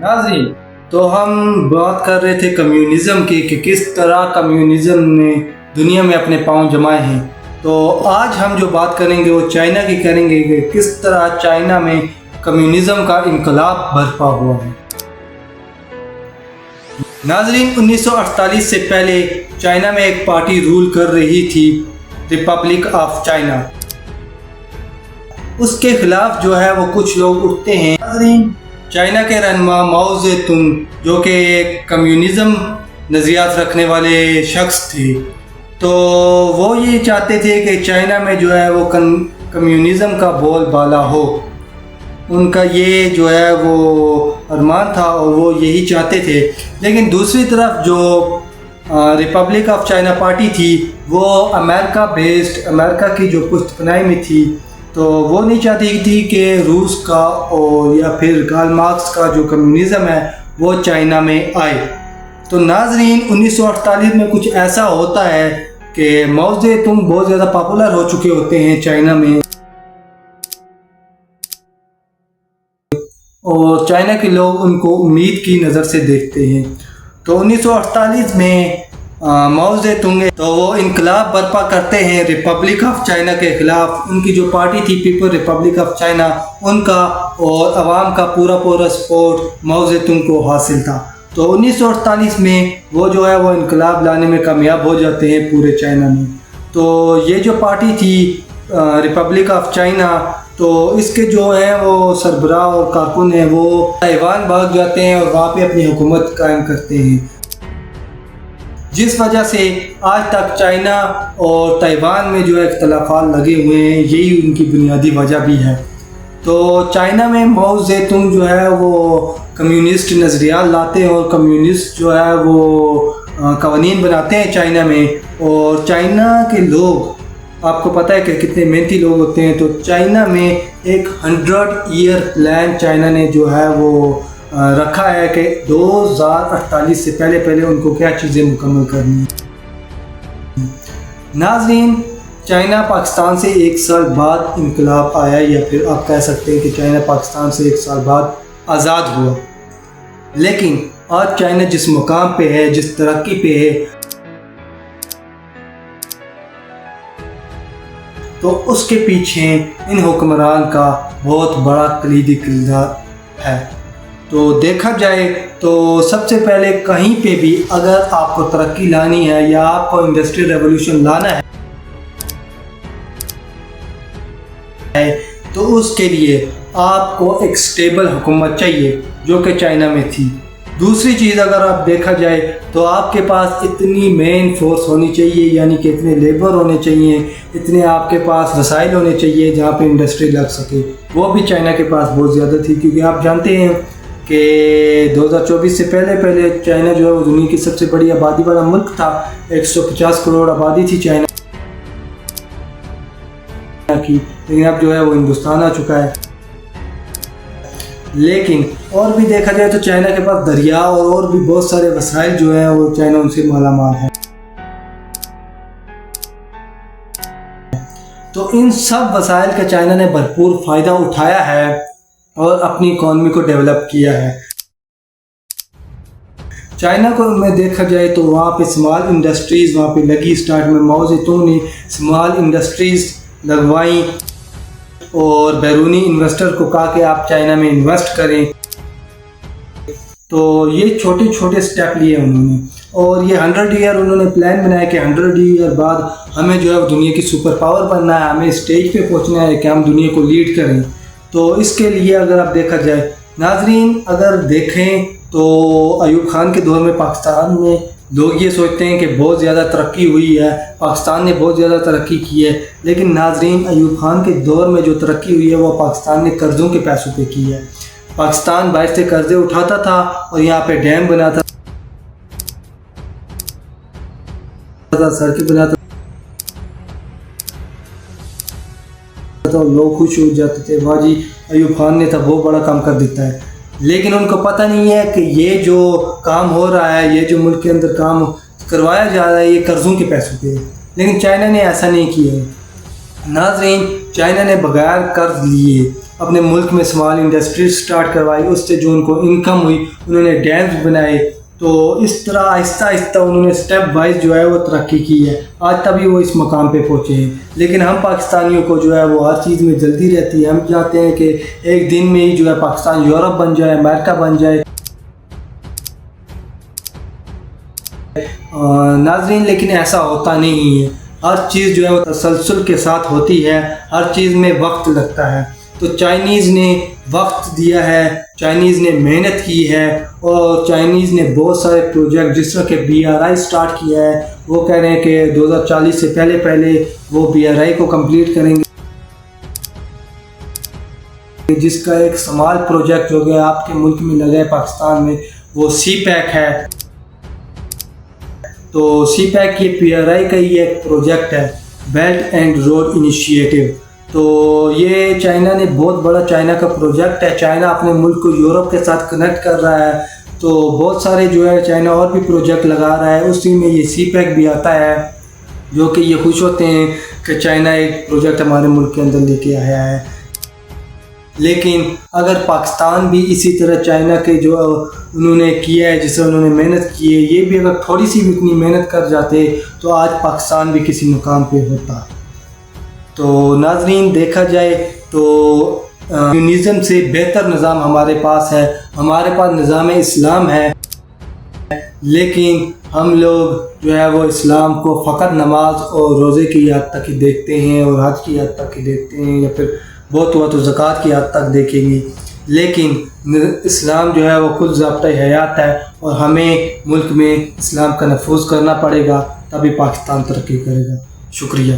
ناظرین، تو ہم بات کر رہے تھے کمیونزم کی کہ کس طرح کمیونزم نے دنیا میں اپنے پاؤں جمائے ہیں. تو آج ہم جو بات کریں گے وہ چائنا کی کریں گے کہ کس طرح چائنا میں کمیونزم کا انقلاب برپا ہوا ہے. ناظرین، 1948 سے پہلے چائنا میں ایک پارٹی رول کر رہی تھی، ریپبلک آف چائنا. اس کے خلاف جو ہے وہ کچھ لوگ اٹھتے ہیں. ناظرین، چائنا کے رہنما ماؤ زے تونگ جو کہ ایک کمیونزم نظریات رکھنے والے شخص تھے، تو وہ یہ چاہتے تھے کہ چائنا میں جو ہے وہ کمیونزم کا بول بالا ہو. ان کا یہ جو ہے وہ ارمان تھا اور وہ یہی چاہتے تھے. لیکن دوسری طرف جو ریپبلک آف چائنا پارٹی تھی وہ امریکہ بیسڈ، امریکہ کی جو پشت پناہی میں تھی، تو وہ نہیں چاہتی تھی کہ روس کا اور یا پھر کارل مارکس کا جو کمیونزم ہے وہ چائنا میں آئے. تو ناظرین، 1948 میں کچھ ایسا ہوتا ہے کہ ماؤ زے تونگ بہت زیادہ پاپولر ہو چکے ہوتے ہیں چائنا میں، اور چائنا کے لوگ ان کو امید کی نظر سے دیکھتے ہیں. تو 1948 میں ماؤ زے تونگ تو وہ انقلاب برپا کرتے ہیں ریپبلک آف چائنا کے خلاف. ان کی جو پارٹی تھی پیپل ریپبلک آف چائنا، ان کا اور عوام کا پورا سپورٹ ماؤ زے تونگ کو حاصل تھا. تو 1948 میں وہ جو ہے وہ انقلاب لانے میں کامیاب ہو جاتے ہیں پورے چائنا میں. تو یہ جو پارٹی تھی ریپبلک آف چائنا، تو اس کے جو ہیں وہ سربراہ اور کارکن ہیں وہ تائیوان بھاگ جاتے ہیں اور وہاں پہ اپنی حکومت قائم کرتے ہیں، جس وجہ سے آج تک چائنا اور تائیوان میں جو اختلافات لگے ہوئے ہیں. یہی ان کی بنیادی وجہ بھی ہے. تو چائنا میں ماؤ زے تونگ جو ہے وہ کمیونسٹ نظریات لاتے ہیں اور کمیونسٹ جو ہے وہ قوانین بناتے ہیں چائنا میں. اور چائنا کے لوگ، آپ کو پتہ ہے کہ کتنے محنتی لوگ ہوتے ہیں. تو چائنا میں ایک 100 ایئر پلان چائنا نے جو ہے وہ رکھا ہے کہ 2048 سے پہلے ان کو کیا چیزیں مکمل کرنی ہیں. ناظرین، چائنا پاکستان سے 1 سال بعد انقلاب آیا، یا پھر آپ کہہ سکتے ہیں کہ چائنا پاکستان سے 1 سال بعد آزاد ہوا. لیکن آج چائنا جس مقام پہ ہے، جس ترقی پہ ہے، تو اس کے پیچھے ان حکمران کا بہت بڑا کلیدی کردار ہے. تو دیکھا جائے تو سب سے پہلے کہیں پہ بھی اگر آپ کو ترقی لانی ہے یا آپ کو انڈسٹریل ریولوشن لانا ہے، تو اس کے لیے آپ کو ایک سٹیبل حکومت چاہیے جو کہ چائنا میں تھی. دوسری چیز، اگر آپ دیکھا جائے تو آپ کے پاس اتنی مین فورس ہونی چاہیے، یعنی کہ اتنے لیبر ہونے چاہیے، اتنے آپ کے پاس وسائل ہونے چاہیے جہاں پہ انڈسٹری لگ سکے. وہ بھی چائنا کے پاس بہت زیادہ تھی، کیونکہ آپ جانتے ہیں کہ 2024 سے پہلے چائنا جو ہے وہ دنیا کی سب سے بڑی آبادی والا ملک تھا. 150 کروڑ آبادی تھی چائنا کی، لیکن اب جو ہے وہ ہندوستان آ چکا ہے. لیکن اور بھی دیکھا جائے تو چائنا کے پاس دریا اور بھی بہت سارے وسائل جو ہیں وہ چائنا ان سے مالا مال ہے. تو ان سب وسائل کا چائنا نے بھرپور فائدہ اٹھایا ہے اور اپنی اکانومی کو ڈیولپ کیا ہے. چائنا کو میں دیکھا جائے تو وہاں پہ اسمال انڈسٹریز وہاں پہ لگی. اسٹارٹ میں ماؤ زے تونگ نے اسمال انڈسٹریز لگوائی اور بیرونی انویسٹر کو کہا کہ آپ چائنا میں انویسٹ کریں. تو یہ چھوٹے سٹیپ لیے انہوں نے، اور یہ 100 ایئر انہوں نے پلان بنایا کہ 100 ایئر بعد ہمیں جو ہے دنیا کی سپر پاور بننا ہے، ہمیں اسٹیج پہ پہنچنا ہے کہ ہم دنیا کو لیڈ کریں. تو اس کے لیے اگر آپ دیکھا جائے ناظرین، اگر دیکھیں تو ایوب خان کے دور میں پاکستان میں لوگ یہ سوچتے ہیں کہ بہت زیادہ ترقی ہوئی ہے، پاکستان نے بہت زیادہ ترقی کی ہے. لیکن ناظرین، ایوب خان کے دور میں جو ترقی ہوئی ہے وہ پاکستان نے قرضوں کے پیسوں پہ کی ہے. پاکستان باہر سے قرضے اٹھاتا تھا اور یہاں پہ ڈیم بناتا تھا، سڑکیں بناتا تھا، لوگ خوش ہو جاتے تھے، واہ جی ایوب خان نے تھا بہت بڑا کام کر دیتا ہے. لیکن ان کو پتہ نہیں ہے کہ یہ جو کام ہو رہا ہے، یہ جو ملک کے اندر کام کروایا جا رہا ہے، یہ قرضوں کے پیسوں پہ. لیکن چائنا نے ایسا نہیں کیا ہے. ناظرین، چائنا نے بغیر قرض لیے اپنے ملک میں اسمال انڈسٹریز سٹارٹ کروائی، اس سے جو ان کو انکم ہوئی، انہوں نے ڈیمز بنائے، تو اس طرح آہستہ آہستہ انہوں نے سٹیپ وائز جو ہے وہ ترقی کی ہے، آج تبھی وہ اس مقام پہ پہنچے ہیں۔ لیکن ہم پاکستانیوں کو جو ہے وہ ہر چیز میں جلدی رہتی ہے، ہم چاہتے ہیں کہ ایک دن میں ہی جو ہے پاکستان یورپ بن جائے، امریکہ بن جائے۔ ناظرین لیکن ایسا ہوتا نہیں ہے، ہر چیز جو ہے وہ تسلسل کے ساتھ ہوتی ہے، ہر چیز میں وقت لگتا ہے۔ تو چائنیز نے وقت دیا ہے، چائنیز نے محنت کی ہے، اور چائنیز نے بہت سارے پروجیکٹ جس طرح کہ BRI سٹارٹ کیا ہے، وہ کہہ رہے ہیں کہ 2040 سے پہلے وہ BRI کو کمپلیٹ کریں گے، جس کا ایک سمال پروجیکٹ جو گیا آپ کے ملک میں لگا ہے پاکستان میں، وہ CPEC ہے۔ تو CPEC یہ PRI کا ہی ایک پروجیکٹ ہے، بیلٹ اینڈ روڈ انیشیٹو۔ تو یہ چائنا نے بہت بڑا چائنا کا پروجیکٹ ہے، چائنا اپنے ملک کو یورپ کے ساتھ کنیکٹ کر رہا ہے، تو بہت سارے جو ہے چائنا اور بھی پروجیکٹ لگا رہا ہے، اسی میں یہ CPEC بھی آتا ہے، جو کہ یہ خوش ہوتے ہیں کہ چائنا ایک پروجیکٹ ہمارے ملک کے اندر لے کے آیا ہے۔ لیکن اگر پاکستان بھی اسی طرح چائنا کے جو انہوں نے کیا ہے، جسے انہوں نے محنت کی ہے، یہ بھی اگر تھوڑی سی بھی اتنی محنت کر جاتے تو آج پاکستان بھی کسی مقام پہ ہوتا۔ تو ناظرین دیکھا جائے تو کمیونزم سے بہتر نظام ہمارے پاس ہے، ہمارے پاس نظام اسلام ہے، لیکن ہم لوگ جو ہے وہ اسلام کو فقط نماز اور روزے کی حد تک ہی دیکھتے ہیں، اور حج کی حد تک ہی دیکھتے ہیں، یا پھر بہت ہوا تو زکوٰۃ کی حد تک دیکھیں گے۔ لیکن اسلام جو ہے وہ کل ضابطۂ حیات ہے، اور ہمیں ملک میں اسلام کا نفوذ کرنا پڑے گا، تبھی پاکستان ترقی کرے گا۔ شکریہ۔